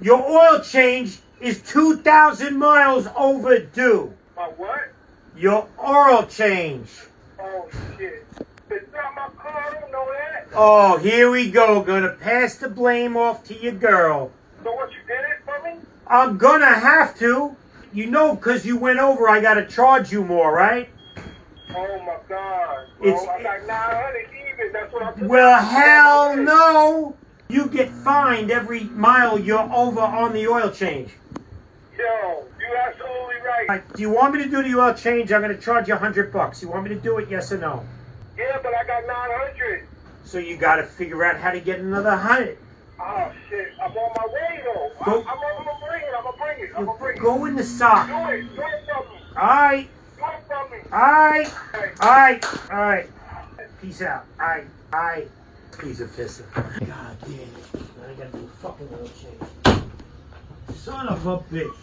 Your oil change is 2,000 miles overdue. My what? Your oil change. Oh, shit. It's not my car. I don't know that. Oh, here we go. Gonna pass the blame off to your girl. So what, you did it for me? I'm gonna have to. You know, because you went over, I gotta charge you more, right? Oh, my God. Bro, It's- I got 900 even. That's what I'm Well, hell no. You get fined every mile you're over on the oil change. Yo, you absolutely right. All right, do you want me to do the oil change? I'm gonna charge you $100. You want me to do it? Yes or no? Yeah, but I got 900. So you gotta figure out how to get another 100. Oh, shit. I'm on my way, though. Go- I'm going to bring it. I'm going to bring it. I'm going to bring it. Go in the sock. Do it. Do it for me. Alright, Do it for me. alright, Hey. alright, alright. Peace out. Alright. Piece of pissing. God damn it. Now I gotta do a fucking oil change. Son of a bitch.